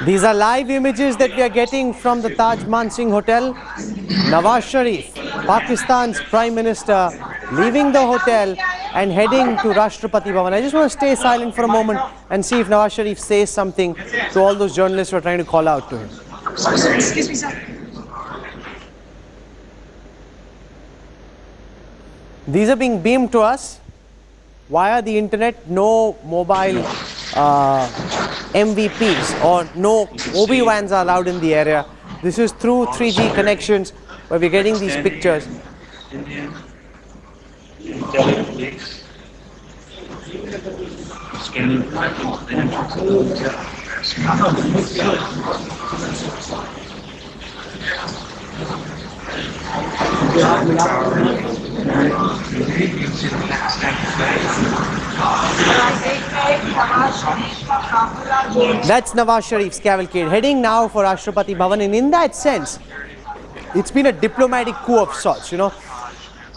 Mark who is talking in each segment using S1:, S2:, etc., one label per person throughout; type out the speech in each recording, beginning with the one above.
S1: These are live images that we are getting from the Taj Mansingh Hotel. Nawaz Sharif, Pakistan's Prime Minister, leaving the hotel and heading to Rashtrapati Bhavan. I just want to stay silent for a moment and see if Nawaz Sharif says something to all those journalists who are trying to call out to him.
S2: Sorry, sir. Excuse me, sir.
S1: These are being beamed to us via the internet. No mobile MVPs or no Obi-Wans are allowed in the area. This is through 3G connections where we're getting these pictures.
S3: Indian intelligence scanning the entrance of the
S1: That's Nawaz Sharif's cavalcade heading now for Rashtrapati Bhavan, and in that sense, it's been a diplomatic coup of sorts, you know.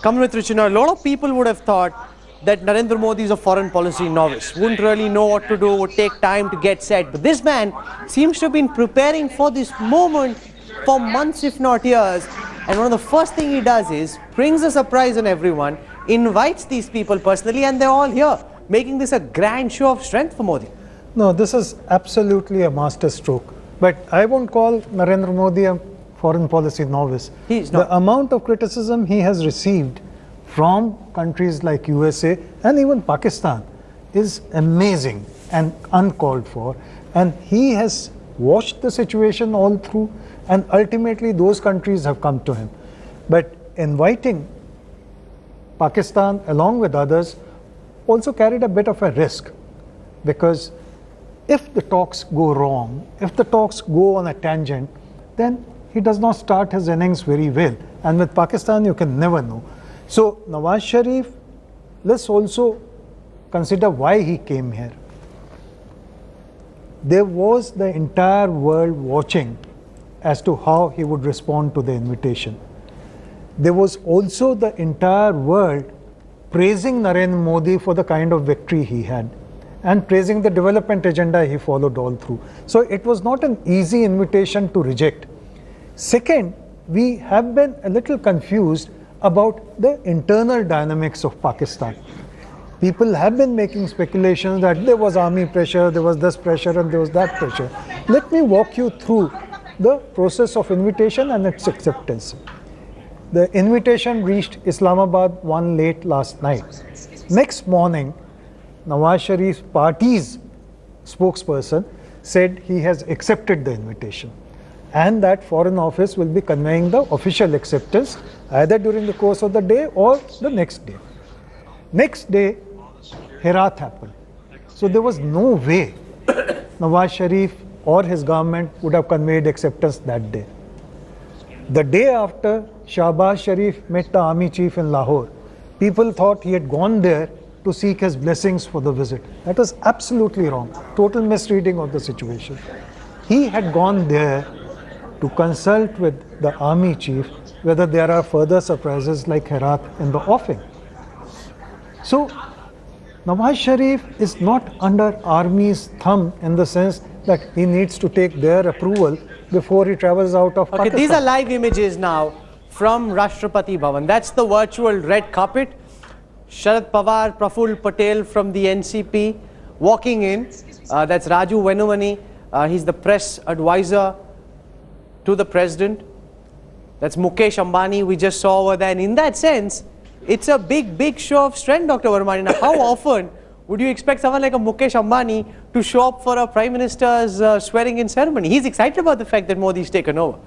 S1: Coming with Richard, a lot of people would have thought that Narendra Modi is a foreign policy novice, wouldn't really know what to do, would take time to get set. But this man seems to have been preparing for this moment for months, if not years. And one of the first things he does is brings a surprise on everyone, invites these people personally, and they're all here, making this a grand show of strength for Modi.
S4: No, this is absolutely a master stroke. But I won't call Narendra Modi a foreign policy novice.
S1: He's not.
S4: The amount of criticism he has received from countries like USA and even Pakistan is amazing and uncalled for. And he has watched the situation all through, and ultimately those countries have come to him. But inviting Pakistan along with others also carried a bit of a risk, because if the talks go wrong, if the talks go on a tangent, then he does not start his innings very well. And with Pakistan, you can never know. So Nawaz Sharif, let's also consider why he came here. There was the entire world watching as to how he would respond to the invitation. There was also the entire world praising Narendra Modi for the kind of victory he had, and praising the development agenda he followed all through. So it was not an easy invitation to reject. Second, we have been a little confused about the internal dynamics of Pakistan. People have been making speculations that there was army pressure, there was this pressure, and there was that pressure. Let me walk you through the process of invitation and its acceptance. The invitation reached Islamabad late last night. Next morning, Nawaz Sharif's party's spokesperson said he has accepted the invitation, and that Foreign Office will be conveying the official acceptance either during the course of the day or the next day. Next day, Herat happened. So there was no way Nawaz Sharif or his government would have conveyed acceptance that day. The day after, Shahbaz Sharif met the army chief in Lahore. People thought he had gone there to seek his blessings for the visit. That was absolutely wrong. Total misreading of the situation. He had gone there to consult with the army chief whether there are further surprises like Herat in the offing. So Nawaz Sharif is not under army's thumb in the sense that he needs to take their approval before he travels out of Pakistan.
S1: These are live images now from Rashtrapati Bhavan. That's the virtual red carpet. Sharad Pawar, Praful Patel from the NCP walking in. That's Raju Venumani. He's the press advisor to the president. That's Mukesh Ambani we just saw over there. And in that sense, it's a big show of strength, Dr. Vermani. Now, how often would you expect someone like a Mukesh Ambani to show up for a Prime Minister's swearing-in ceremony? He's excited about the fact that Modi's taken over.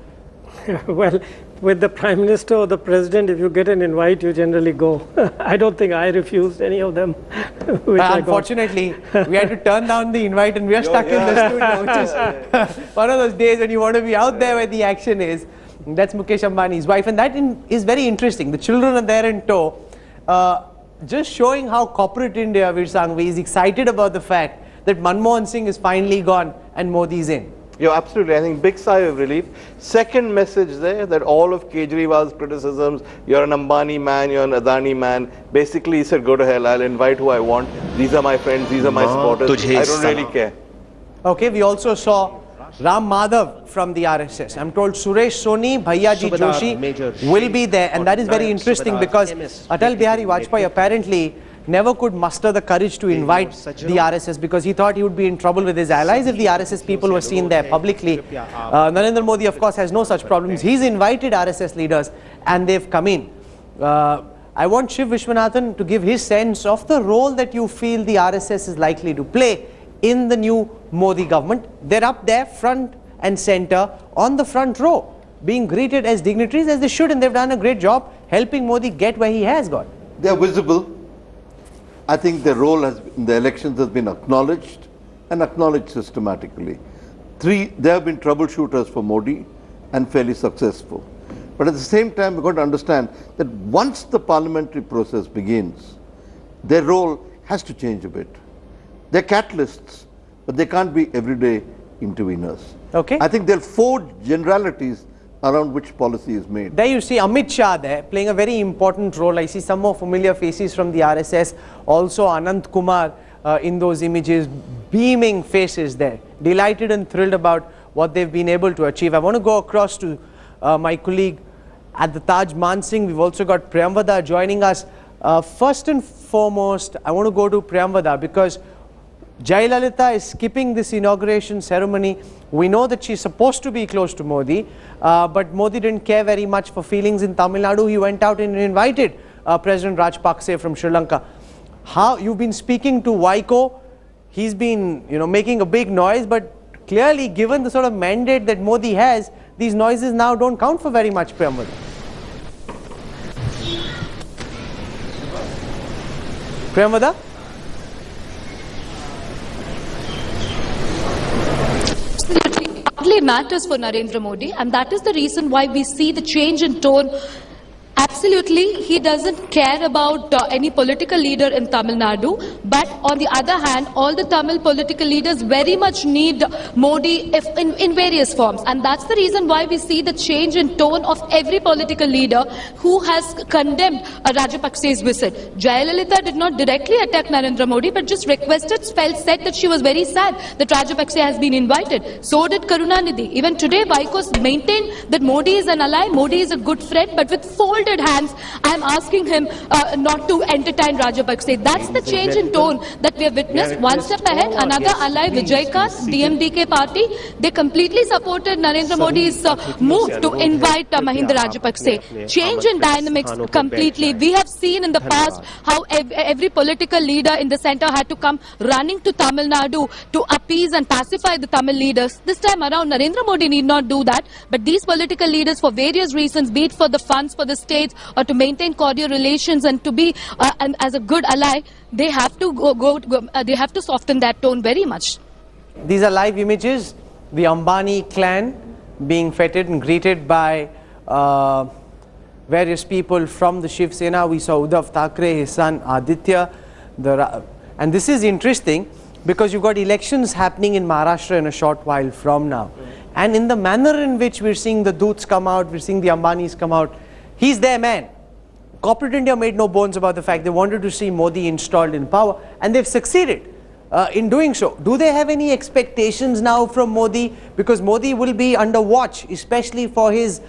S5: Well, with the Prime Minister or the President, if you get an invite, you generally go. I don't think I refused any of them.
S1: Unfortunately, we had to turn down the invite and we are stuck in the studio, which is one of those days when you want to be out there where the action is. That's Mukesh Ambani's wife, and that is very interesting. The children are there in tow, just showing how corporate India, Veer Sanghvi, is excited about the fact that Manmohan Singh is finally gone and Modi's in.
S6: Yeah, absolutely. I think big sigh of relief. Second message there, that all of Kejriwal's criticisms, you're an Ambani man, you're an Adani man, basically he said, go to hell, I'll invite who I want. These are my friends, these are my supporters. I don't really care.
S1: Okay, we also saw Ram Madhav from the RSS. I'm told Suresh Soni, Bhaiyaji Joshi will be there, and that is very interesting because Atal Bihari Vajpayee apparently never could muster the courage to invite the RSS because he thought he would be in trouble with his allies if the RSS people were seen there publicly. Narendra Modi, of course, has no such problems. He's invited RSS leaders and they've come in. I want Shiv Vishwanathan to give his sense of the role that you feel the RSS is likely to play in the new Modi government. They're up there front and center on the front row, being greeted as dignitaries as they should, and they've done a great job helping Modi get where he has got.
S7: They are visible. I think their role in the elections has been acknowledged and acknowledged systematically. They have been troubleshooters for Modi and fairly successful. But at the same time, we've got to understand that once the parliamentary process begins, their role has to change a bit. They're catalysts, but they can't be everyday interveners.
S1: Okay.
S7: I think they'll forge generalities around which policy is made.
S1: There you see Amit Shah there playing a very important role. I see some more familiar faces from the RSS. Also Anant Kumar in those images, beaming faces there. Delighted and thrilled about what they've been able to achieve. I want to go across to my colleague at the Taj Mansingh. We've also got Priyamvada joining us. First and foremost, I want to go to Priyamvada because Jayalalitha is skipping this inauguration ceremony. We know that she's supposed to be close to Modi, but Modi didn't care very much for feelings in Tamil Nadu. He went out and invited President Rajapaksa from Sri Lanka. How you've been speaking to Waiko? He's been, making a big noise, but clearly, given the sort of mandate that Modi has, these noises now don't count for very much, Priyamvada. Priyamvada?
S8: Hardly matters for Narendra Modi, and that is the reason why we see the change in tone. Absolutely, he doesn't care about any political leader in Tamil Nadu, but on the other hand, all the Tamil political leaders very much need Modi in various forms, and that's the reason why we see the change in tone of every political leader who has condemned Rajapaksa's visit. Jayalalitha did not directly attack Narendra Modi, but just said that she was very sad that Rajapaksa has been invited. So did Karunanidhi. Even today, Vaikos maintained that Modi is an ally, Modi is a good friend, but with folded hands, I am asking him not to entertain Rajapaksa. That's the change in tone that we have witnessed. One step ahead, another ally, Vijaykas, DMDK party, they completely supported Narendra Modi's move to invite Mahinda Rajapaksa. Change in dynamics completely. We have seen in the past how every political leader in the center had to come running to Tamil Nadu to appease and pacify the Tamil leaders. This time around, Narendra Modi need not do that, but these political leaders, for various reasons, be it for the funds for the state, or to maintain cordial relations and to be as a good ally, they have to they have to soften that tone very much.
S1: These are live images. The Ambani clan being feted and greeted by various people from the Shiv Sena. We saw Uddhav Thackeray, his son Aditya. And this is interesting because you've got elections happening in Maharashtra in a short while from now. And in the manner in which we're seeing the Doots come out, we're seeing the Ambanis come out, he's their man. Corporate India made no bones about the fact they wanted to see Modi installed in power, and they've succeeded in doing so. Do they have any expectations now from Modi? Because Modi will be under watch, especially for his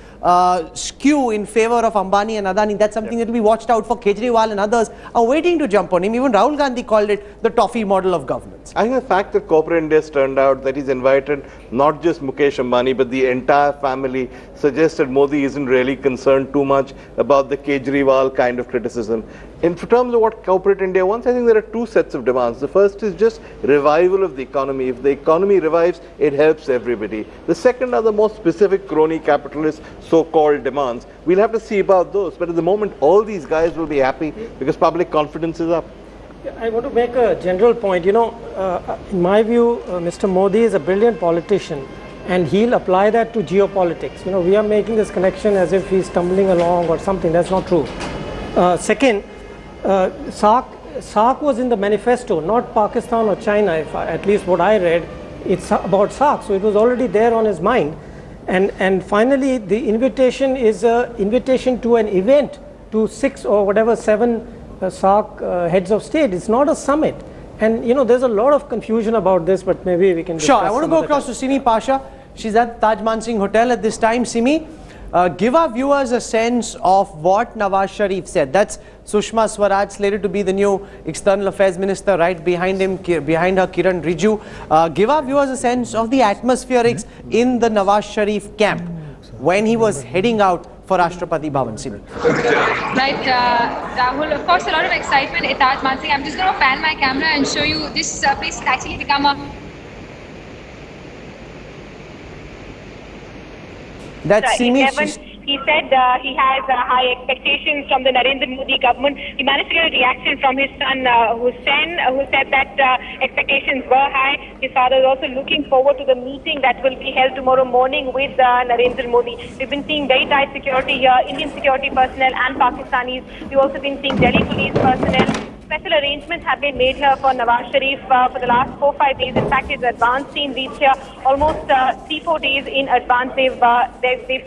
S1: skew in favor of Ambani and Adani. That's something that will be watched out for. Kejriwal and others are waiting to jump on him. Even Rahul Gandhi called it the toffee model of governance.
S6: I think the fact that Corporate India has turned out that he's invited not just Mukesh Ambani but the entire family suggests that Modi isn't really concerned too much about the Kejriwal kind of criticism. In terms of what Corporate India wants, I think there are two sets of demands. The first is just revival of the economy. If the economy revives, it helps everybody. The second are the more specific crony capitalist so-called demands. We'll have to see about those. But at the moment, all these guys will be happy because public confidence is up.
S5: I want to make a general point. In my view, Mr. Modi is a brilliant politician, and he'll apply that to geopolitics. We are making this connection as if he's stumbling along or something. That's not true. Second, SAARC was in the manifesto, not Pakistan or China, at least what I read. It's about SAARC, so it was already there on his mind. And finally, the invitation is an invitation to an event to 6 or whatever 7 SAARC heads of state. It's not a summit. And you know, there's a lot of confusion about this, but maybe we can
S1: Sure,
S5: discuss
S1: I want to
S5: some
S1: go
S5: other
S1: across to Simi Pasha. She's at Taj Mansingh Hotel at this time. Simi, give our viewers a sense of what Nawaz Sharif said. That's Sushma Swaraj, slated to be the new External Affairs Minister. Right behind him, behind her, Kiran Rijiju. Give our viewers a sense of the atmospherics in the Nawaz Sharif camp when he was heading out for Rashtrapati Bhavan. Simi.
S9: Right, Rahul, of course a lot of excitement at Taj Mansingh. I'm just going to pan my camera and show you this place has actually become a...
S1: That's Simi.
S10: He said he has high expectations from the Narendra Modi government. He managed to get a reaction from his son Hussain, who said that expectations were high. His father is also looking forward to the meeting that will be held tomorrow morning with Narendra Modi. We've been seeing very tight security here, Indian security personnel and Pakistanis. We've also been seeing Delhi police personnel. Special arrangements have been made here for Nawaz Sharif for the last 4-5 days. In fact, his advance team reached here almost 3-4 days in advance. They've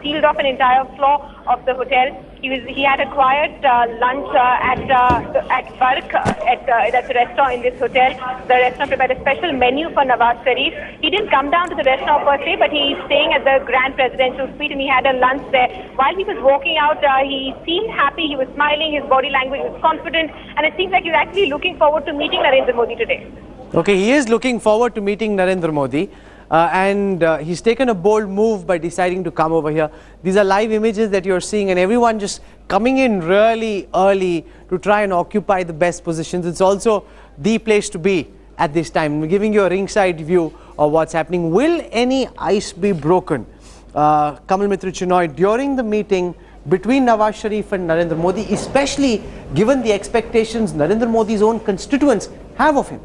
S10: sealed off an entire floor of the hotel. He had acquired lunch at Bark at the restaurant in this hotel. The restaurant prepared a special menu for Nawaz Sharif. He didn't come down to the restaurant per se, but he's staying at the Grand Presidential Suite and he had a lunch there. While he was walking out, he seemed happy. He was smiling. His body language was confident, and it seems like he's actually looking forward to meeting Narendra Modi today.
S1: Okay, he is looking forward to meeting Narendra Modi. And he's taken a bold move by deciding to come over here. These are live images that you're seeing, and everyone just coming in really early to try and occupy the best positions. It's also the place to be at this time. We're giving you a ringside view of what's happening. Will any ice be broken, Kamal Mitra Chinoy, during the meeting between Nawaz Sharif and Narendra Modi, especially given the expectations Narendra Modi's own constituents have of him?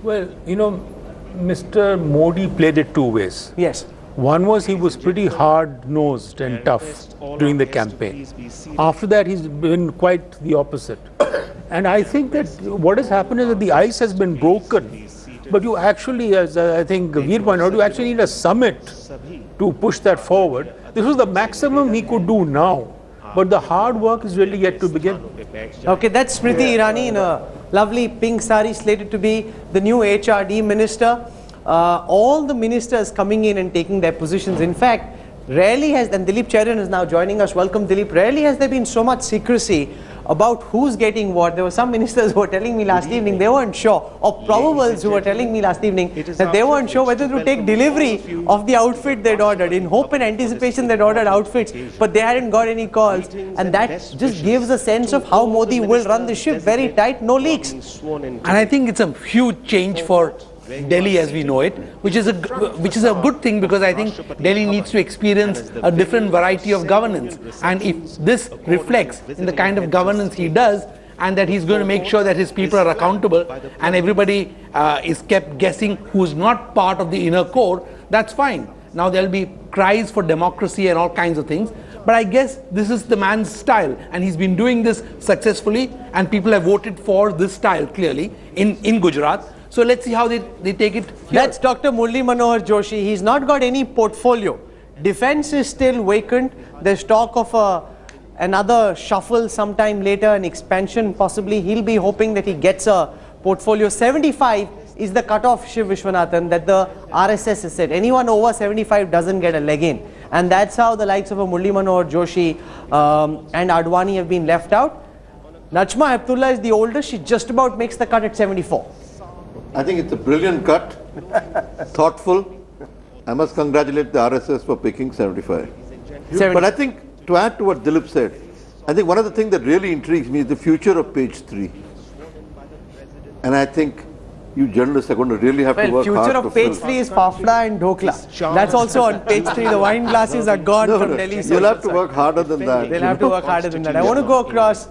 S11: Well, you know, Mr. Modi played it two ways.
S1: Yes.
S11: One was he was pretty hard-nosed and tough during the campaign. After that, he's been quite the opposite. And I think that what has happened is that the ice has been broken. But you actually, as I think Veer pointed out, you actually need a summit to push that forward. This was the maximum he could do now. But the hard work is really yet to begin.
S1: Okay, that's Smriti Irani in a lovely pink sari, slated to be the new HRD minister. All the ministers coming in and taking their positions. In fact, rarely has, and Dilip Cherian is now joining us. Welcome, Dilip. Rarely has there been so much secrecy about who's getting what. There were some ministers who were telling me last evening they weren't sure, or probables who were telling me last evening that they weren't sure whether to take delivery of the outfit they'd ordered. In hope and anticipation they'd ordered outfits, but they hadn't got any calls. And that just gives a sense of how Modi will run the ship. Very tight, no leaks.
S12: And I think it's a huge change for Delhi as we know it, which is a good thing, because I think Delhi needs to experience a different variety of governance. And if this reflects in the kind of governance he does, and that he's going to make sure that his people are accountable and everybody is kept guessing who's not part of the inner core, that's fine. Now there'll be cries for democracy and all kinds of things. But I guess this is the man's style, and he's been doing this successfully, and people have voted for this style clearly in Gujarat. So let's see how they take it here.
S1: That's Dr. Murli Manohar Joshi. He's not got any portfolio. Defense is still vacant. There's talk of another shuffle sometime later, an expansion possibly. He'll be hoping that he gets a portfolio. 75 is the cutoff, Shiv Vishwanathan, that the RSS has said. Anyone over 75 doesn't get a leg in. And that's how the likes of a Murli Manohar Joshi and Advani have been left out. Najma Heptulla is the oldest. She just about makes the cut at 74.
S7: I think it's a brilliant cut, thoughtful. I must congratulate the RSS for picking 75. But I think, to add to what Dilip said, I think one of the things that really intrigues me is the future of page 3. And I think you journalists are going to really have to work hard to
S1: future of page 3 is Fafda and Dhokla. That's also on page 3. The wine glasses are gone from Delhi.
S7: You'll have to work harder than that.
S1: They'll have to work harder than that. I want to go across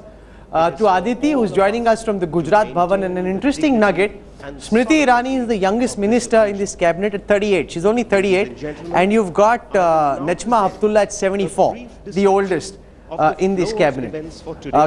S1: to Aditi, who's joining us from the Gujarat Bhavan, and an interesting nugget. Smriti Irani is the youngest minister in this cabinet at 38. She's only 38. And you've got Najma Heptulla at 74, the oldest. in this cabinet.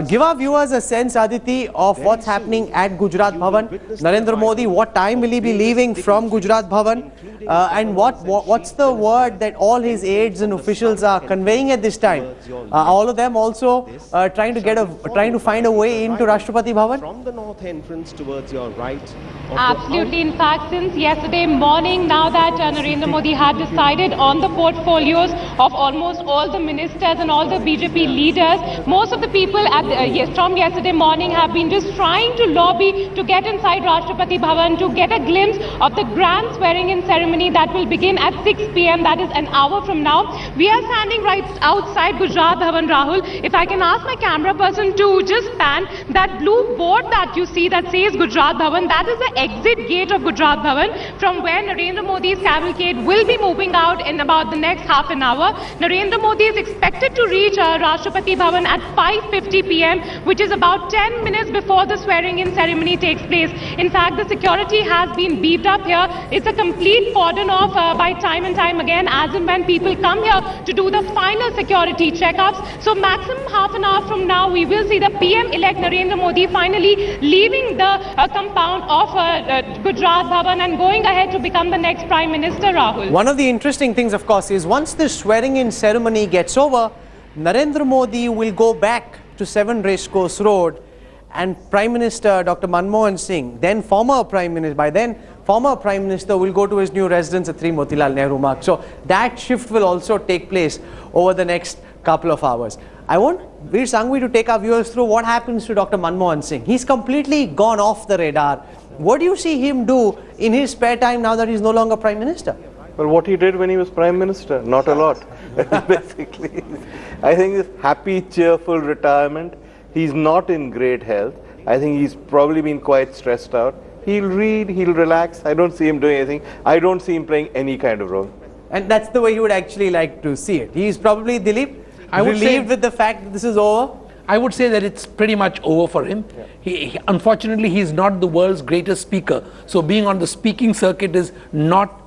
S1: Give our viewers a sense, Aditi, of what's happening at Gujarat Bhavan. Narendra Modi, what time will he be leaving from Gujarat Bhavan? And what's the word that all his aides and officials are conveying at this time? All of them also trying to find a way into Rashtrapati Bhavan?
S13: From the north entrance towards your right.
S9: Absolutely. In fact, since yesterday morning, now that Narendra Modi had decided on the portfolios of almost all the ministers and all the BJP leaders, most of the people from yesterday morning have been just trying to lobby to get inside Rashtrapati Bhavan to get a glimpse of the grand swearing-in ceremony that will begin at 6 p.m. That is an hour from now. We are standing right outside Gujarat Bhavan, Rahul. If I can ask my camera person to just pan that blue board that you see that says Gujarat Bhavan, that is the exit gate of Gujarat Bhavan from where Narendra Modi's cavalcade will be moving out in about the next half an hour. Narendra Modi is expected to reach Rashtrapati Bhavan at 5:50 p.m., which is about 10 minutes before the swearing-in ceremony takes place. In fact, the security has been beefed up here. It's a complete cordon off by time and time again, as and when people come here to do the final security checkups. So maximum half an hour from now, we will see the PM-elect Narendra Modi finally leaving the compound of Gujarat Bhavan and going ahead to become the next Prime Minister, Rahul.
S1: One of the interesting things, of course, is once this swearing-in ceremony gets over, Narendra Modi will go back to 7 Racecourse Road, and Prime Minister Dr. Manmohan Singh, then former Prime Minister, will go to his new residence at 3 Motilal Nehru Marg. So that shift will also take place over the next couple of hours. I want Veer Sanghvi to take our viewers through what happens to Dr. Manmohan Singh. He's completely gone off the radar. What do you see him do in his spare time now that he's no longer Prime Minister?
S6: Well, what he did when he was Prime Minister, not a lot. Basically, I think this happy, cheerful retirement. He's not in great health. I think he's probably been quite stressed out. He'll read, he'll relax. I don't see him doing anything. I don't see him playing any kind of role.
S1: And that's the way you would actually like to see it. He's probably, Dilip, relieved with the fact that this is over?
S12: I would say that it's pretty much over for him. Unfortunately, he's not the world's greatest speaker. So being on the speaking circuit is not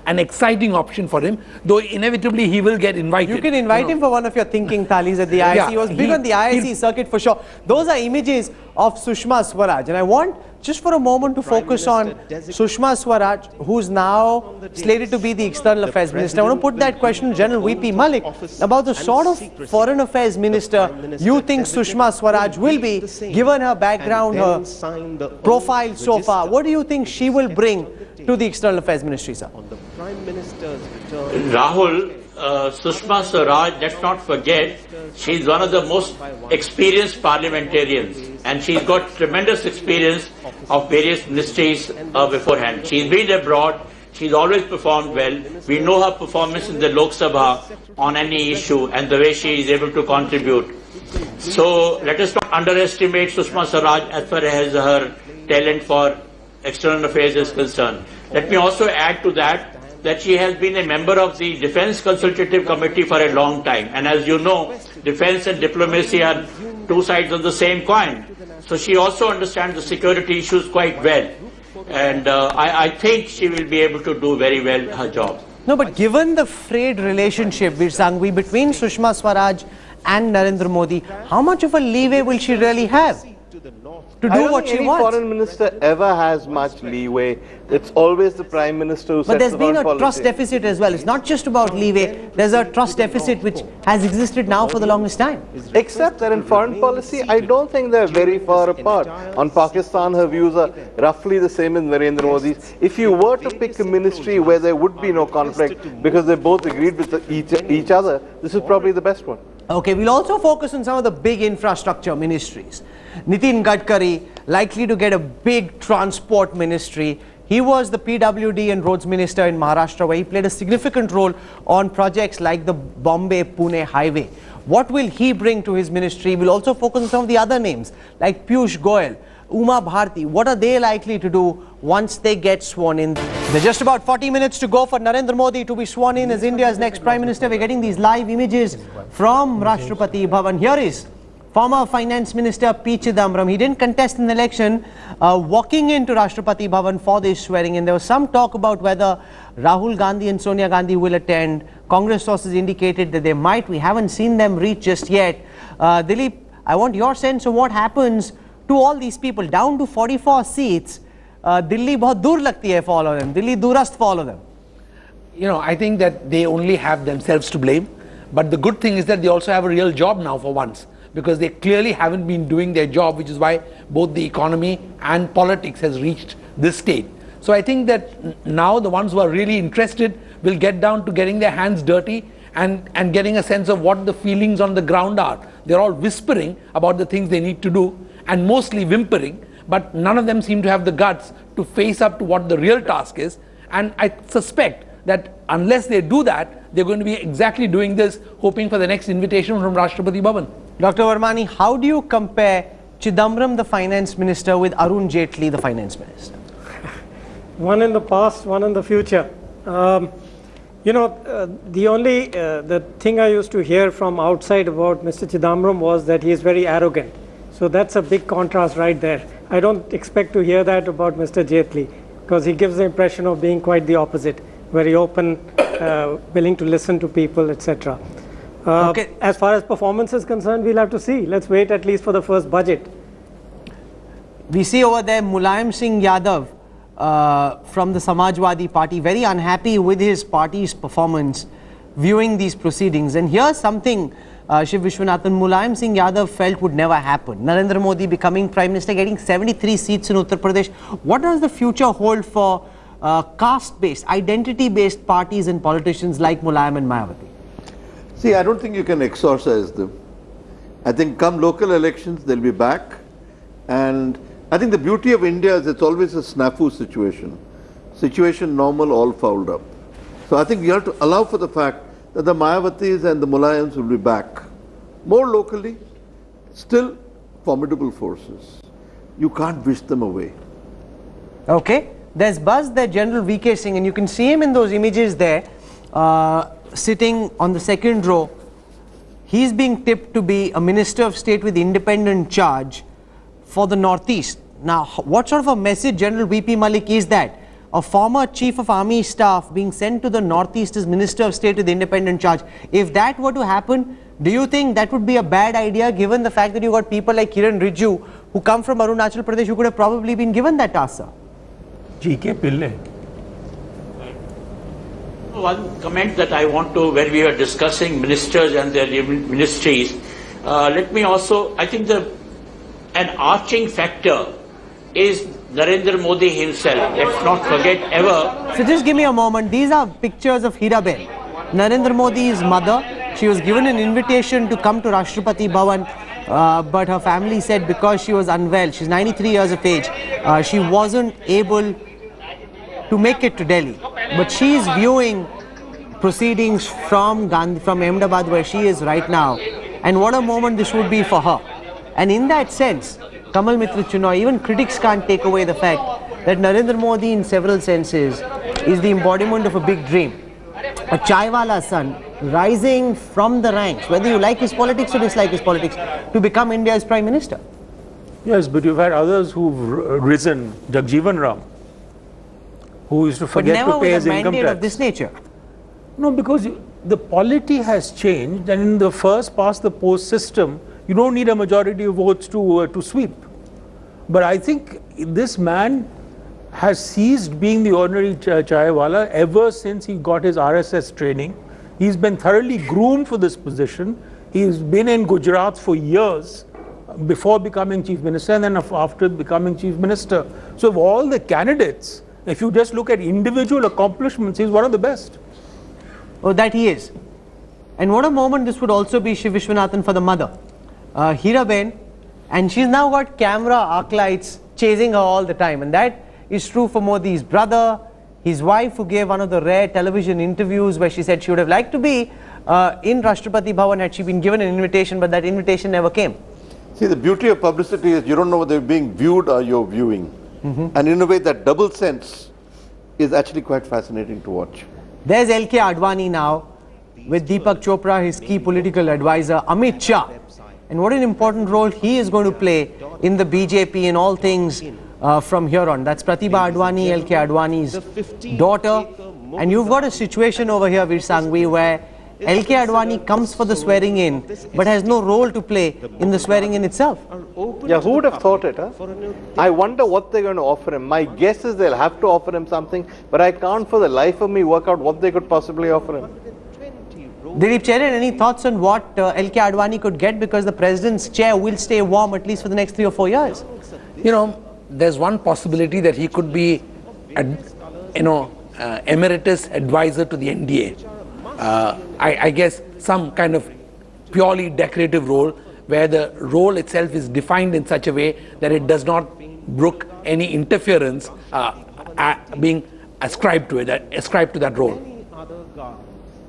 S12: an exciting option for him, though inevitably he will get invited.
S1: You can invite him for one of your thinking thalis at the IIC. He was big on the IIC circuit for sure. Those are images of Sushma Swaraj. And I want just for a moment to focus on Sushma Swaraj, who's now slated to be the External Affairs Minister. I want to put that question to General V.P. Malik about the sort of Foreign Affairs Minister you think Sushma Swaraj will be, given her background, her profile so far. What do you think she will bring to the External Affairs Ministry, sir?
S14: Rahul, Sushma Swaraj, let's not forget, she's one of the most experienced parliamentarians, and she's got tremendous experience of various ministries beforehand. She's been abroad, she's always performed well. We know her performance in the Lok Sabha on any issue and the way she is able to contribute. So let us not underestimate Sushma Swaraj as far as her talent for external affairs is concerned. Let me also add to that she has been a member of the Defence Consultative Committee for a long time. And as you know, defence and diplomacy are two sides of the same coin. So she also understands the security issues quite well. And I think she will be able to do very well her job.
S1: No, but given the frayed relationship, Veer Sanghvi, between Sushma Swaraj and Narendra Modi, how much of a leeway will she really have to do what she wants?
S6: I don't think any foreign minister ever has much leeway. It's always the Prime Minister who sets the foreign policy.
S1: But there's been a trust deficit as well. It's not just about leeway. There's a trust deficit which has existed now for the longest time.
S6: Except that in foreign policy, I don't think they're very far apart. On Pakistan, her views are roughly the same as Narendra Modi's. If you were to pick a ministry where there would be no conflict because they both agreed with each other, this is probably the best one.
S1: Okay, we'll also focus on some of the big infrastructure ministries. Nitin Gadkari, likely to get a big transport ministry. He was the PWD and roads minister in Maharashtra, where he played a significant role on projects like the Bombay-Pune highway. What will he bring to his ministry? We'll also focus on some of the other names, like Piyush Goyal, Uma Bharti. What are they likely to do once they get sworn in? There's just about 40 minutes to go for Narendra Modi to be sworn in as India's next Prime Minister. We're getting these live images from Rashtrapati Bhavan. Here is former Finance Minister P. Chidambaram, he didn't contest an election, walking into Rashtrapati Bhavan for this swearing in. There was some talk about whether Rahul Gandhi and Sonia Gandhi will attend. Congress sources indicated that they might. We haven't seen them reach just yet. Dilip, I want your sense of what happens to all these people. Down to 44 seats. Delhi bahut dur lagti hai for all of them. Delhi durast for all of them.
S12: You know, I think that they only have themselves to blame. But the good thing is that they also have a real job now for once, because they clearly haven't been doing their job, which is why both the economy and politics has reached this state. So I think that now the ones who are really interested will get down to getting their hands dirty and getting a sense of what the feelings on the ground are. They're all whispering about the things they need to do and mostly whimpering, but none of them seem to have the guts to face up to what the real task is. And I suspect that unless they do that, they're going to be exactly doing this, hoping for the next invitation from Rashtrapati Bhavan.
S1: Dr. Varmani, how do you compare Chidambaram, the finance minister, with Arun Jaitley, the finance minister?
S5: One in the past, one in the future. You know, the thing I used to hear from outside about Mr. Chidambaram was that he is very arrogant. So that's a big contrast right there. I don't expect to hear that about Mr. Jaitley, because he gives the impression of being quite the opposite, very open, willing to listen to people, etc.
S1: Okay.
S5: As far as performance is concerned, we'll have to see. Let's wait at least for the first budget.
S1: We see over there Mulayam Singh Yadav from the Samajwadi Party, very unhappy with his party's performance, viewing these proceedings. And here's something Shiv Vishwanathan, Mulayam Singh Yadav felt would never happen. Narendra Modi becoming Prime Minister, getting 73 seats in Uttar Pradesh. What does the future hold for caste-based, identity-based parties and politicians like Mulayam and Mayawati?
S7: See, I don't think you can exorcise them. I think come local elections, they'll be back. And I think the beauty of India is it's always a snafu situation. Situation normal, all fouled up. So I think you have to allow for the fact that the Mayawatis and the Mulayams will be back. More locally, still formidable forces. You can't wish them away.
S1: Okay. There's buzz there, General VK Singh, and you can see him in those images there, sitting on the second row. He's being tipped to be a Minister of State with independent charge for the Northeast. Now, what sort of a message, General VP Malik, is that? A former Chief of Army Staff being sent to the Northeast as Minister of State with independent charge. If that were to happen, do you think that would be a bad idea, given the fact that you got people like Kiran Rijiju who come from Arunachal Pradesh, who could have probably been given that task, sir?
S11: G.K. Pillai.
S14: One comment that I want to, when we were discussing ministers and their ministries, let me also, I think an arching factor is Narendra Modi himself. Let's not forget ever.
S1: So just give me a moment. These are pictures of Hiraben, Narendra Modi's mother. She was given an invitation to come to Rashtrapati Bhavan, but her family said because she was unwell, she's 93 years of age, she wasn't able to make it to Delhi. But she is viewing proceedings from Ahmedabad, where she is right now. And what a moment this would be for her. And in that sense, Kamal Mitra Chinoy, even critics can't take away the fact that Narendra Modi in several senses is the embodiment of a big dream. A chaiwala's son rising from the ranks, whether you like his politics or dislike his politics, to become India's Prime Minister.
S11: Yes, but you've had others who've risen, Jagjeevan Ram, who used to forget to pay his income tax. But never with a mandate of
S1: this nature.
S11: No, because the polity has changed, and in the first past the post system, you don't need a majority of votes to sweep. But I think this man has ceased being the ordinary chaiwala ever since he got his RSS training. He's been thoroughly groomed for this position. He's been in Gujarat for years before becoming Chief Minister and then after becoming Chief Minister. So of all the candidates, if you just look at individual accomplishments, he's one of the best.
S1: Oh, that he is. And what a moment this would also be, Shiv Vishwanathan, for the mother. Hiraben, and she's now got camera arc lights chasing her all the time, and that is true for Modi's brother, his wife, who gave one of the rare television interviews where she said she would have liked to be in Rashtrapati Bhavan had she been given an invitation, but that invitation never came.
S7: See, the beauty of publicity is you don't know whether you're being viewed or you're viewing. And in a way, that double sense is actually quite fascinating to watch.
S1: There's L.K. Advani now with Deepak Chopra, his key political advisor, Amit Shah. and what an important role he is going to play in the BJP and all things from here on. That's Pratibha Advani, LK Advani's daughter. And you've got a situation over here, Veer Sanghvi, where LK Advani comes for the swearing in, but has no role to play in the swearing in itself.
S6: Yeah, who would have thought it, huh? I wonder what they're going to offer him. My guess is they'll have to offer him something, but I can't for the life of me work out what they could possibly offer him.
S1: Dilip Cherian, any thoughts on what LK Advani could get, because the president's chair will stay warm at least for the next 3 or 4 years?
S12: You know, there's one possibility that he could be, emeritus advisor to the NDA. I guess some kind of purely decorative role where the role itself is defined in such a way that it does not brook any interference being ascribed to that role.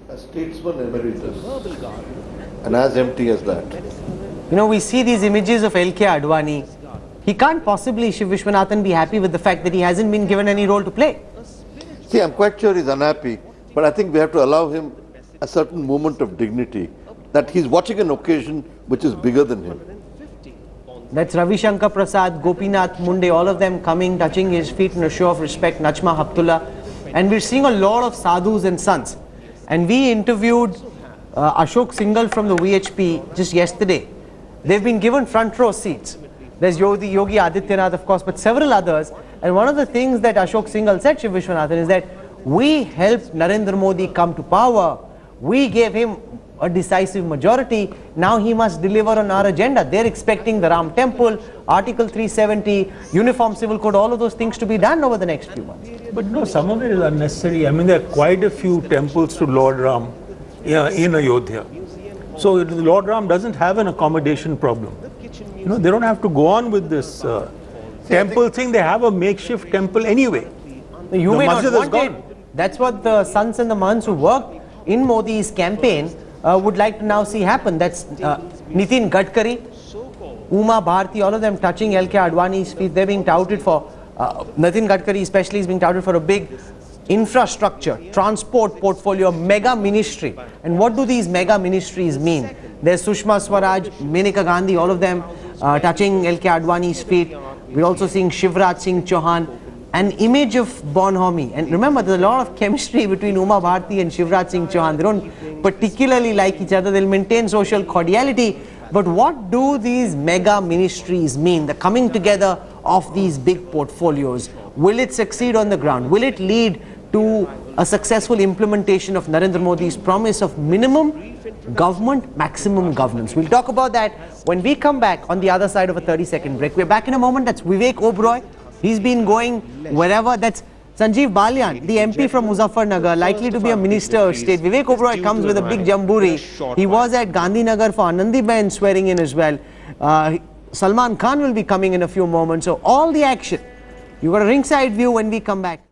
S7: A statesman emeritus, and as empty as that.
S1: You know, we see these images of LK Advani. He can't possibly, Shiv Vishwanathan, be happy with the fact that he hasn't been given any role to play.
S7: See, I'm quite sure he's unhappy, but I think we have to allow him a certain moment of dignity, that he's watching an occasion which is bigger than him.
S1: That's Ravi Shankar Prasad, Gopinath Munde, all of them coming, touching his feet in a show of respect, Najma Haptullah. And we're seeing a lot of sadhus and sants. And we interviewed Ashok Singhal from the VHP just yesterday. They've been given front row seats. There's Yogi Adityanath, of course, but several others. And one of the things that Ashok Singhal said, Shiv Vishwanathan, is that we helped Narendra Modi come to power. We gave him a decisive majority. Now he must deliver on our agenda. They're expecting the Ram Temple, Article 370, Uniform Civil Code, all of those things to be done over the next few months.
S11: But no, some of it is unnecessary. I mean, there are quite a few temples to Lord Ram in Ayodhya. So Lord Ram doesn't have an accommodation problem. You know, they don't have to go on with this temple thing. They have a makeshift temple anyway.
S1: You may not want it. That's what the sons and the mahants who worked in Modi's campaign would like to now see happen. That's Nitin Gadkari, Uma Bharti, all of them touching LK Advani's feet. They're being touted for, Nitin Gadkari especially is being touted for a big infrastructure, transport portfolio, mega ministry. And what do these mega ministries mean? There's Sushma Swaraj, Maneka Gandhi, all of them touching LK Advani's feet. We're also seeing Shivraj Singh Chauhan, an image of Bonhomie. And remember, there's a lot of chemistry between Uma Bharti and Shivraj Singh Chauhan. They don't particularly like each other. They'll maintain social cordiality. But what do these mega ministries mean? The coming together of these big portfolios. Will it succeed on the ground? Will it lead to a successful implementation of Narendra Modi's promise of minimum government, maximum governance? We'll talk about that when we come back on the other side of a 30-second break. We're back in a moment. That's Vivek Oberoi. He's been going wherever. That's Sanjeev Balyan, the MP from Muzaffarnagar, likely to be a minister of state. Vivek Oberoi comes with a big jamburi. He was at Gandhinagar for Anandiben swearing in as well. Salman Khan will be coming in a few moments. So all the action. You've got a ringside view when we come back.